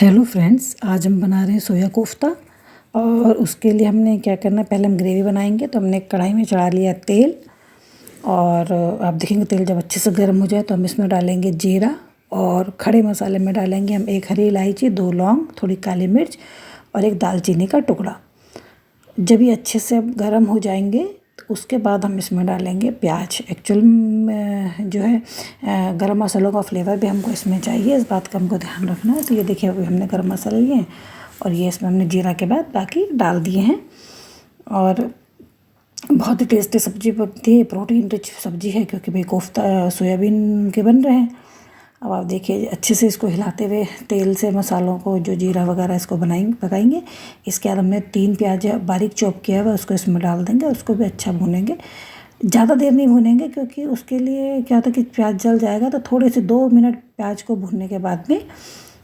Hello friends, आज हम बना रहे हैं सोया कोफ्ता। और उसके लिए हमने क्या करना है, पहले हम ग्रेवी बनाएंगे। तो हमने एक कढ़ाई में चढ़ा लिया तेल। और आप देखेंगे तेल जब अच्छे से गर्म हो जाए तो हम इसमें डालेंगे जीरा। और खड़े मसाले में डालेंगे हम एक हरी इलायची, 2 लौंग, थोड़ी काली मिर्च और एक दालचीनी का टुकड़ा। जब ये अच्छे से गर्म हो जाएंगे तो उसके बाद हम इसमें डालेंगे प्याज। एक्चुअल में जो है गरम मसालों का फ्लेवर भी हमको इसमें चाहिए, इस बात का हमको ध्यान रखना है। तो ये देखिए अभी हमने गरम मसाले लिए हैं और ये इसमें हमने जीरा के बाद बाकी डाल दिए हैं। और बहुत ही टेस्टी सब्ज़ी बनती है, प्रोटीन रिच सब्ज़ी है क्योंकि भाई कोफ्ता सोयाबीन के बन रहे हैं। अब आप देखिए अच्छे से इसको हिलाते हुए तेल से मसालों को, जो जीरा वगैरह, इसको पकाएंगे। इसके बाद हमने 3 प्याज बारीक चॉप किया हुआ उसको इसमें डाल देंगे, उसको भी अच्छा भूनेंगे। ज़्यादा देर नहीं भूनेंगे क्योंकि उसके लिए क्या होता है कि प्याज जल जाएगा। तो थोड़े से 2 मिनट प्याज को भूनने के बाद में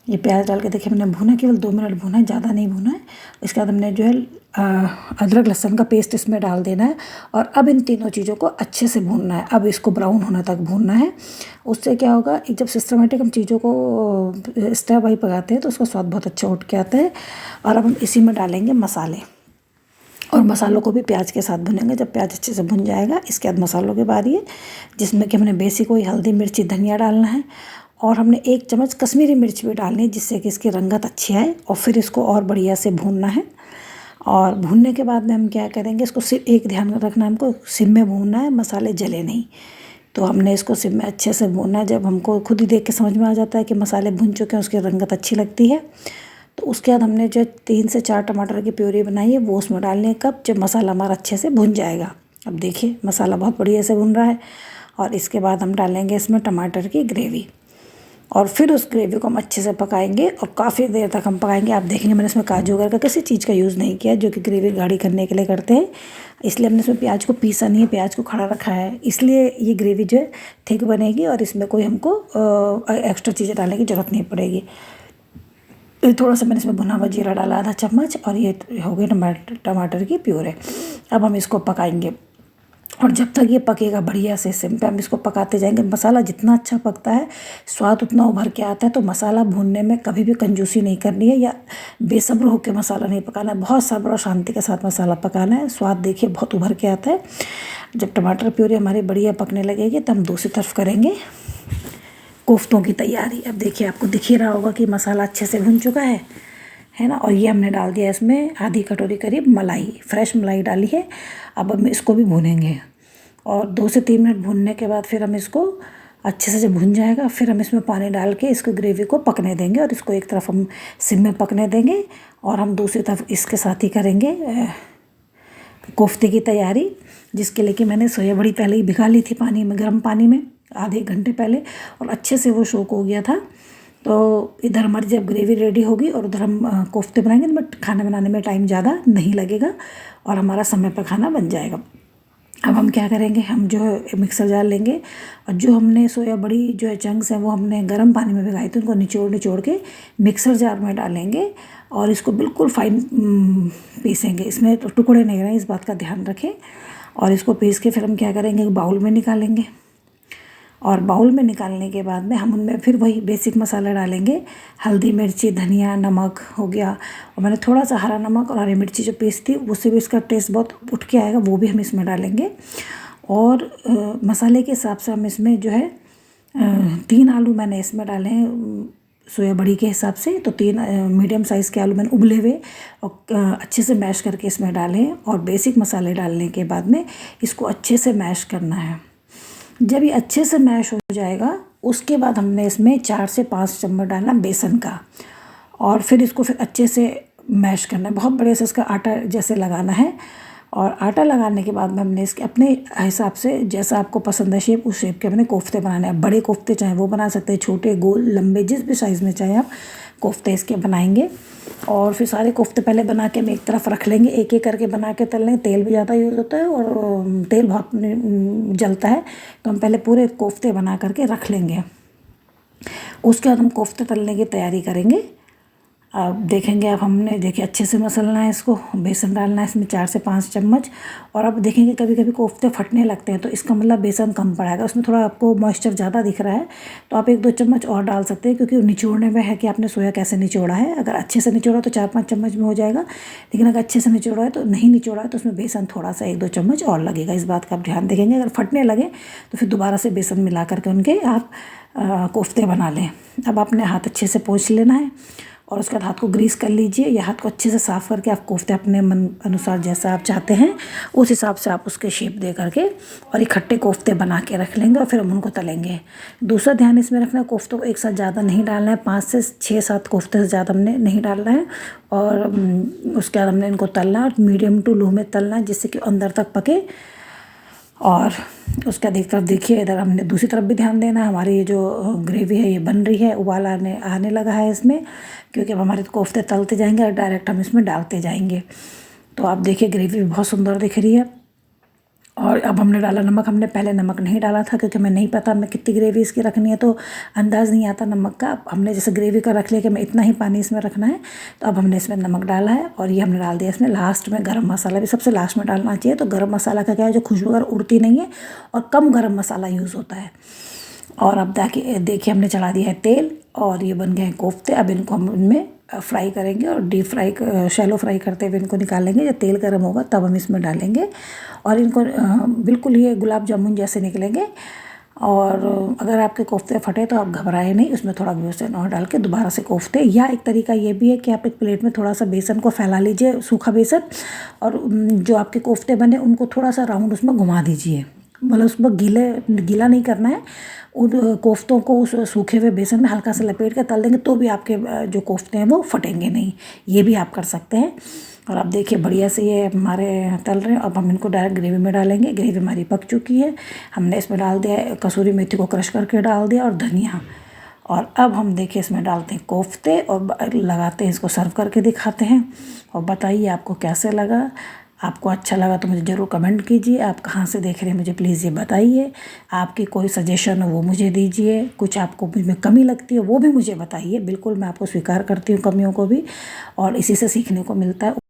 ये प्याज डाल के देखिए हमने भूना, केवल 2 मिनट भूना है, ज़्यादा नहीं भूना है। इसके बाद हमने जो है अदरक लहसुन का पेस्ट इसमें डाल देना है। और अब इन तीनों चीज़ों को अच्छे से भूनना है। अब इसको ब्राउन होने तक भूनना है। उससे क्या होगा, जब सिस्टमेटिक हम चीज़ों को स्टेप बाई पकाते हैं तो उसका स्वाद बहुत अच्छा उठ के आता है। और अब हम इसी में डालेंगे मसाले, और मसालों को भी प्याज के साथ भुनेंगे। जब प्याज अच्छे से भुन जाएगा इसके बाद मसालों की बारी है, जिसमें कि हमने बेसिक वही हल्दी, मिर्ची, धनिया डालना है। और हमने 1 चम्मच कश्मीरी मिर्च भी डालनी है जिससे कि इसकी रंगत अच्छी आए। और फिर इसको और बढ़िया से भूनना है। और भूनने के बाद में हम क्या करेंगे, इसको सिर्फ एक ध्यान रखना है, हमको सिम में भूनना है, मसाले जले नहीं। तो हमने इसको सिम में अच्छे से भूनना है। जब हमको खुद ही देख के समझ में आ जाता है कि मसाले भुन चुके हैं, उसकी रंगत अच्छी लगती है, तो उसके बाद हमने जो 3 से 4 टमाटर की प्यूरी बनाई है वो उसमें डालने कब, जब मसाला हमारा अच्छे से भुन जाएगा। अब देखिए मसाला बहुत बढ़िया से भुन रहा है। और इसके बाद हम डालेंगे इसमें टमाटर की ग्रेवी। और फिर उस ग्रेवी को हम अच्छे से पकाएंगे और काफ़ी देर तक हम पकाएंगे। आप देखेंगे मैंने इसमें काजू वगैरह का किसी चीज़ का यूज़ नहीं किया, जो कि ग्रेवी गाढ़ी करने के लिए करते हैं। इसलिए हमने इसमें प्याज को पीसा नहीं है, प्याज को खड़ा रखा है। इसलिए ये ग्रेवी जो है थिक बनेगी और इसमें कोई हमको एक्स्ट्रा चीज़ें डालने की ज़रूरत नहीं पड़ेगी। थोड़ा सा मैंने इसमें भुना हुआ जीरा डाला, आधा चम्मच। और ये हो गए टमाटर की प्यूरे। अब हम इसको पकाएंगे और जब तक ये पकेगा बढ़िया से सिम पे हम इसको पकाते जाएंगे। मसाला जितना अच्छा पकता है स्वाद उतना उभर के आता है। तो मसाला भूनने में कभी भी कंजूसी नहीं करनी है या बेसब्र होकर मसाला नहीं पकाना है। बहुत सब्र और शांति के साथ मसाला पकाना है। स्वाद देखिए बहुत उभर के आता है। जब टमाटर प्यूरी हमारी बढ़िया पकने लगेगी तो हम दूसरी तरफ करेंगे कोफ्तों की तैयारी। अब देखिए आपको दिख ही रहा होगा कि मसाला अच्छे से भुन चुका है ना। और ये हमने डाल दिया इसमें आधी कटोरी करीब मलाई, फ्रेश मलाई डाली है। अब हम इसको भी भूनेंगे और 2 से 3 मिनट भूनने के बाद फिर हम इसको अच्छे से जब भुन जाएगा फिर हम इसमें पानी डाल के इसको ग्रेवी को पकने देंगे। और इसको एक तरफ हम सिम में पकने देंगे और हम दूसरी तरफ इसके साथ ही करेंगे कोफ्ते की तैयारी, जिसके लिए कि मैंने सोया बड़ी पहले ही भिगा ली थी पानी में, गर्म पानी में, आधे घंटे पहले। और अच्छे से वो सोक हो गया था। तो इधर हमारी जब ग्रेवी रेडी होगी और उधर हम कोफ्ते बनाएंगे, बट खाना बनाने में टाइम ज़्यादा नहीं लगेगा और हमारा समय पर खाना बन जाएगा। अब हम क्या करेंगे, हम जो है मिक्सर जार लेंगे और जो हमने सोया बड़ी जो है चंक्स हैं वो हमने गर्म पानी में भिगाई थी, उनको निचोड़ के मिक्सर जार में डालेंगे और इसको बिल्कुल फाइन पीसेंगे। इसमें तो टुकड़े नहीं रहें, इस बात का ध्यान रखें। और इसको पीस के फिर हम क्या करेंगे, एक बाउल में निकालेंगे। और बाउल में निकालने के बाद में हम उनमें फिर वही बेसिक मसाला डालेंगे, हल्दी, मिर्ची, धनिया, नमक हो गया। और मैंने थोड़ा सा हरा नमक और हरी मिर्ची जो पीस थी उससे भी इसका टेस्ट बहुत उठ के आएगा, वो भी हम इसमें डालेंगे। और मसाले के हिसाब से हम इसमें जो है 3 आलू मैंने इसमें डाले हैं सोया बड़ी के हिसाब से। तो 3 मीडियम साइज़ के आलू मैंने उबले हुए और अच्छे से मैश करके इसमें डाले। और बेसिक मसाले डालने के बाद में इसको अच्छे से मैश करना है। जब ये अच्छे से मैश हो जाएगा उसके बाद हमने इसमें 4 से 5 चम्मच डालना बेसन का। और फिर इसको फिर अच्छे से मैश करना है, बहुत बड़े से इसका आटा जैसे लगाना है। और आटा लगाने के बाद में हमने इसके अपने हिसाब से जैसा आपको पसंद है शेप, उस शेप के हमने कोफ्ते बनाने हैं। बड़े कोफ्ते चाहे वो बना सकते हैं, छोटे, गोल, लंबे, जिस भी साइज़ में चाहे आप कोफ्ते इसके बनाएंगे। और फिर सारे कोफ्ते पहले बना के हम एक तरफ रख लेंगे, एक एक करके बना के तल लेंगे। तेल भी ज़्यादा यूज़ होता है और तेल बहुत जलता है, तो हम पहले पूरे कोफ्ते बना करके रख लेंगे। उसके बाद हम कोफ्ते तलने की तैयारी करेंगे। अब देखेंगे, अब हमने देखिए अच्छे से मसलना है इसको, बेसन डालना है इसमें 4 से 5 चम्मच। और अब देखेंगे कभी कभी कोफ्ते फटने लगते हैं, तो इसका मतलब बेसन कम पड़ेगा, उसमें थोड़ा आपको मॉइस्चर ज़्यादा दिख रहा है तो आप 1-2 चम्मच और डाल सकते हैं, क्योंकि निचोड़ने में है कि आपने सोया कैसे निचोड़ा है। अगर अच्छे से निचोड़ा तो 4-5 चम्मच में हो जाएगा, लेकिन अगर अच्छे से निचोड़ा है तो नहीं निचोड़ा है तो उसमें बेसन थोड़ा सा 1-2 चम्मच और लगेगा। इस बात का आप ध्यान देखेंगे। अगर फटने लगे तो फिर दोबारा से बेसन मिला करके उनके आप कोफ्ते बना लें। अब आपने हाथ अच्छे से पोंछ लेना है और उसके बाद हाथ को ग्रीस कर लीजिए, या हाथ को अच्छे से साफ़ करके आप कोफ्ते अपने मन अनुसार जैसा आप चाहते हैं उस हिसाब से आप उसके शेप दे करके और इकट्ठे कोफ्ते बना के रख लेंगे और फिर हम उनको तलेंगे। दूसरा ध्यान इसमें रखना है, कोफ्तों को एक साथ ज़्यादा नहीं डालना है, 5 से 6-7 कोफ्ते से ज़्यादा हमने नहीं डालना है। और उसके बाद हमने इनको तलना है और मीडियम टू लो में तलना है, जिससे कि अंदर तक पके। और उसका एक तरफ देखिए, इधर हमने दूसरी तरफ भी ध्यान देना है। हमारी ये जो ग्रेवी है ये बन रही है, उबाल आने लगा है इसमें, क्योंकि अब हमारे कोफ्ते तलते जाएंगे और डायरेक्ट हम इसमें डालते जाएंगे। तो आप देखिए ग्रेवी भी बहुत सुंदर दिख रही है। और अब हमने डाला नमक। हमने पहले नमक नहीं डाला था, क्योंकि हमें नहीं पता हमें कितनी ग्रेवी इसकी रखनी है, तो अंदाज़ नहीं आता नमक का। अब हमने जैसे ग्रेवी का रख लिया कि हमें इतना ही पानी इसमें रखना है, तो अब हमने इसमें नमक डाला है। और ये हमने डाल दिया इसमें लास्ट में गरम मसाला भी सबसे लास्ट में डालना चाहिए। तो गरम मसाला का क्या है, जो खुशबू अगर उड़ती नहीं है और कम गरम मसाला यूज़ होता है। और अब देखिए हमने चढ़ा दिया है तेल और ये बन गए हैं कोफ्ते। अब इनको हम इनमें फ्राई करेंगे और डीप फ्राई शैलो फ्राई करते हुए इनको निकालेंगे। जब तेल गर्म होगा तब हम इसमें डालेंगे और इनको बिल्कुल ये गुलाब जामुन जैसे निकलेंगे। और अगर आपके कोफ्ते फटे तो आप घबराए नहीं, उसमें थोड़ा बेसन और डाल के दोबारा से कोफ्ते, या एक तरीका ये भी है कि आप एक प्लेट में थोड़ा सा बेसन को फैला लीजिए, सूखा बेसन, और जो आपके कोफ्ते बने उनको थोड़ा सा राउंड उसमें घुमा दीजिए। मतलब उसमें गीला नहीं करना है। उन कोफ्तों को उस सूखे हुए बेसन में हल्का सा लपेट के तल देंगे तो भी आपके जो कोफ्ते हैं वो फटेंगे नहीं। ये भी आप कर सकते हैं। और आप देखिए बढ़िया से ये हमारे तल रहे हैं। अब हम इनको डायरेक्ट ग्रेवी में डालेंगे। ग्रेवी हमारी पक चुकी है। हमने इसमें डाल दिया कसूरी मेथी को क्रश करके डाल दिया और धनिया। और अब हम देखिए इसमें डालते हैं कोफ्ते और लगाते हैं, इसको सर्व करके दिखाते हैं। और बताइए आपको कैसे लगा। आपको अच्छा लगा तो मुझे ज़रूर कमेंट कीजिए। आप कहाँ से देख रहे हैं मुझे प्लीज़ ये बताइए। आपकी कोई सजेशन हो वो मुझे दीजिए। कुछ आपको मुझमें कमी लगती है वो भी मुझे बताइए। बिल्कुल मैं आपको स्वीकार करती हूँ कमियों को भी, और इसी से सीखने को मिलता है।